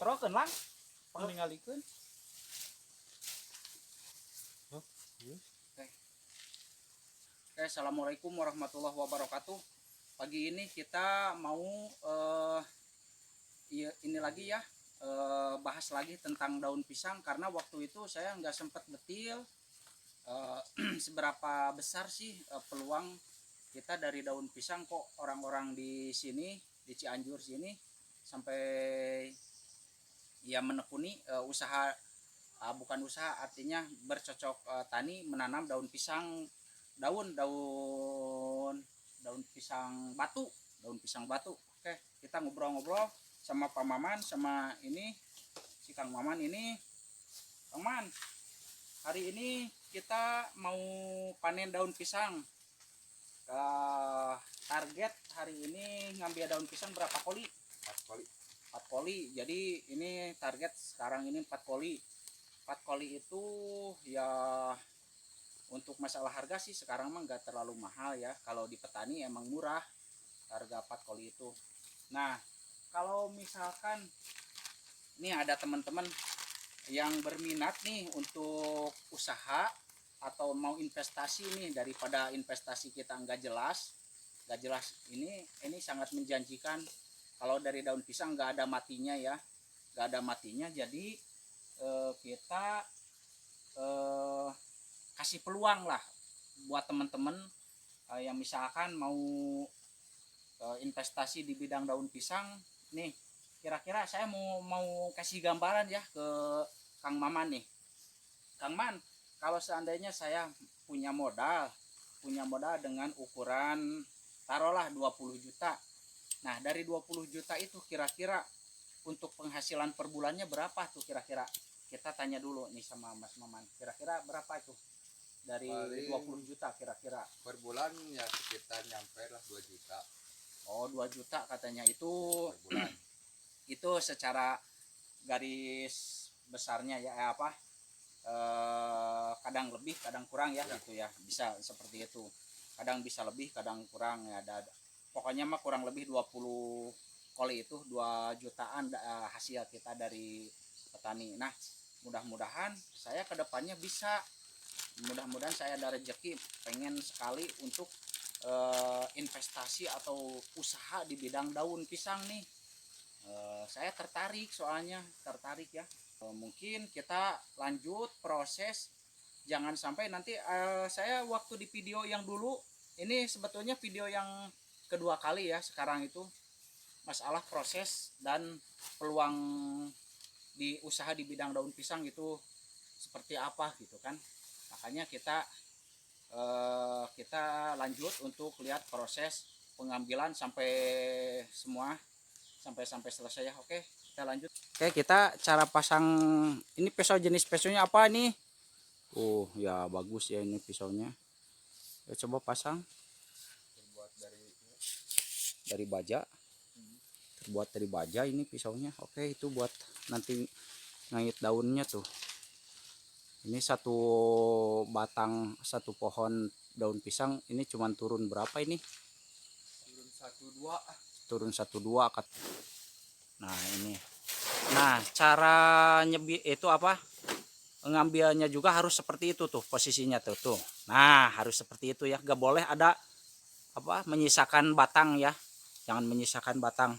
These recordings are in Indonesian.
Kontrolkeun lang. Pangalikeun. Oke. Oke, assalamualaikum warahmatullahi wabarakatuh. Pagi ini kita mau ini lagi ya, bahas lagi tentang daun pisang karena waktu itu saya nggak sempat betil seberapa besar sih peluang kita dari daun pisang. Kok orang-orang di sini di Cianjur sini sampai ya menekuni usaha, bukan usaha, artinya bercocok tani menanam daun pisang, daun pisang batu, Oke, kita ngobrol-ngobrol sama Pak Maman, sama ini si Kang Maman ini. Kang Man, hari ini kita mau panen daun pisang. Target hari ini ngambil daun pisang berapa koli? 4 kali. 4 koli. Jadi ini target sekarang ini 4 koli. 4 koli itu ya untuk masalah harga sih sekarang mah nggak terlalu mahal ya. Kalau di petani emang murah harga 4 koli itu. Nah, kalau misalkan ini ada teman-teman yang berminat nih untuk usaha atau mau investasi nih, daripada investasi kita nggak jelas ini sangat menjanjikan. Kalau dari daun pisang nggak ada matinya ya, jadi kita kasih peluang lah buat teman-teman yang misalkan mau investasi di bidang daun pisang nih. Kira-kira saya mau kasih gambaran ya ke Kang Maman nih. Kang Man, kalau seandainya saya punya modal dengan ukuran taruhlah 20 juta. Nah, dari 20 juta itu kira-kira untuk penghasilan per bulannya berapa tuh kira-kira? Kita tanya dulu nih sama Mas Maman. Kira-kira berapa itu? Dari paling 20 juta kira-kira. Per bulan ya sekitar nyampe lah 2 juta. Oh, 2 juta katanya itu Per bulan. Itu secara garis besarnya ya, kadang lebih kadang kurang ya, gitu ya, bisa seperti itu, kadang bisa lebih kadang kurang ya, pokoknya mah kurang lebih 20 kali itu 2 jutaan hasil kita dari petani. Nah, mudah-mudahan saya kedepannya bisa, mudah-mudahan saya ada rezeki pengen sekali untuk investasi atau usaha di bidang daun pisang nih. Saya tertarik ya. Mungkin kita lanjut proses, jangan sampai nanti saya waktu di video yang dulu, ini sebetulnya video yang kedua kali ya sekarang itu, masalah proses dan peluang di usaha di bidang daun pisang itu seperti apa gitu kan. Makanya kita lanjut untuk lihat proses pengambilan sampai selesai ya. Oke, kita lanjut. Oke, kita cara pasang ini pisau, jenis pisaunya apa nih? Oh ya, bagus ya ini pisaunya. Ya, coba pasang. Terbuat dari baja ini pisaunya. Oke, itu buat nanti ngait daunnya tuh. Ini satu batang, satu pohon daun pisang ini cuman turun berapa ini? Turun 1-2. Nah, ini. Nah, cara itu apa? Ngambilnya juga harus seperti itu tuh posisinya tuh. Nah, harus seperti itu ya. Gak boleh ada menyisakan batang ya. Jangan menyisakan batang.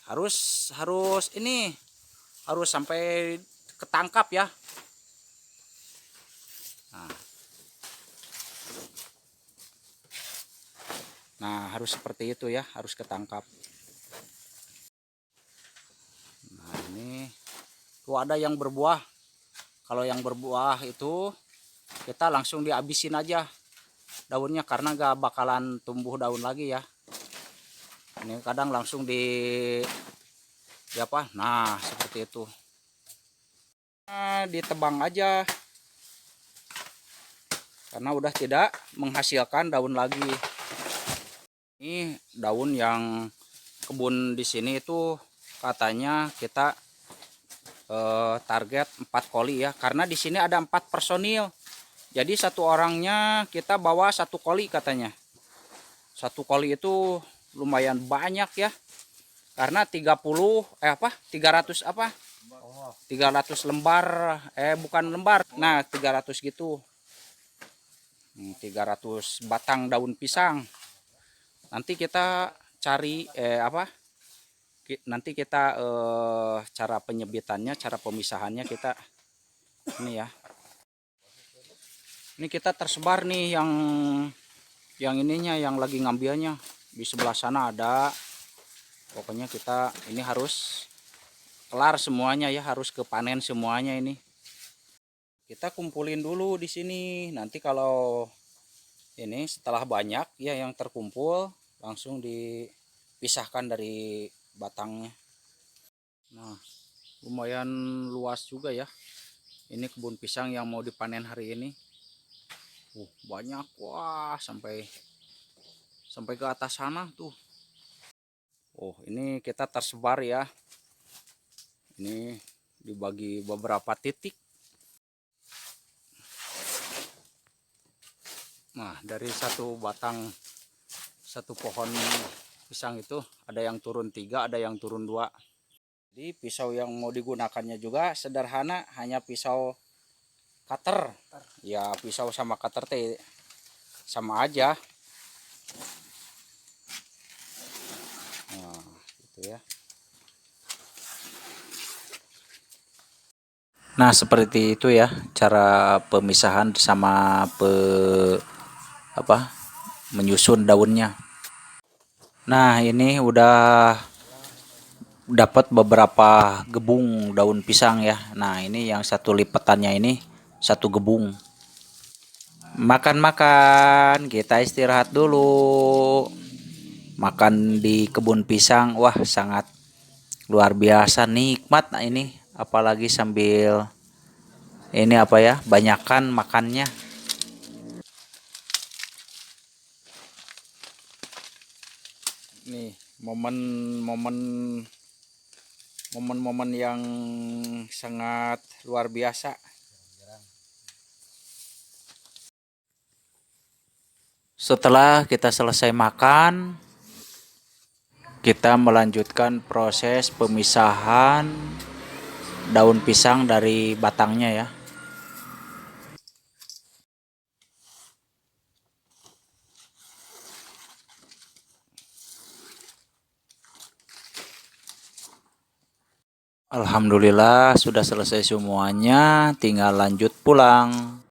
Harus sampai ketangkap ya. Nah, harus seperti itu ya, harus ketangkap. Nah, ini tuh ada yang berbuah. Kalau yang berbuah itu kita langsung dihabisin aja daunnya karena gak bakalan tumbuh daun lagi ya. Ini kadang langsung nah seperti itu. Nah, ditebang aja karena udah tidak menghasilkan daun lagi. Ini daun yang kebun di sini itu katanya kita target 4 koli ya, karena di sini ada 4 personil. Jadi satu orangnya kita bawa 1 koli katanya. 1 koli itu lumayan banyak ya. Karena 300 apa? 300 lembar, bukan lembar. Nah, 300 gitu. 300 batang daun pisang. Nanti kita cari nanti kita cara penyebitannya, cara pemisahannya kita ini ya. Ini kita tersebar nih yang ininya, yang lagi ngambilnya. Di sebelah sana ada. Pokoknya kita ini harus kelar semuanya ya, harus kepanen semuanya ini. Kita kumpulin dulu di sini. Nanti kalau ini setelah banyak ya yang terkumpul, langsung dipisahkan dari batangnya. Nah, lumayan luas juga ya. Ini kebun pisang yang mau dipanen hari ini. Banyak, wah, sampai ke atas sana tuh. Ini kita tersebar ya. Ini dibagi beberapa titik. Nah, dari satu pohon pisang itu ada yang turun 3, ada yang turun 2. Jadi pisau yang mau digunakannya juga sederhana, hanya pisau cutter. Ya, pisau sama cutter teh sama aja. Nah, gitu ya. Nah, seperti itu ya cara pemisahan sama menyusun daunnya. Nah, ini udah dapat beberapa gebung daun pisang ya. Nah, ini yang satu lipatannya ini satu gebung. Makan-makan, kita istirahat dulu. Makan di kebun pisang, wah sangat luar biasa nikmat. Nah, ini apalagi sambil ini banyakan makannya. Nih momen yang sangat luar biasa. Setelah kita selesai makan, kita melanjutkan proses pemisahan daun pisang dari batangnya ya. Alhamdulillah sudah selesai semuanya, tinggal lanjut pulang.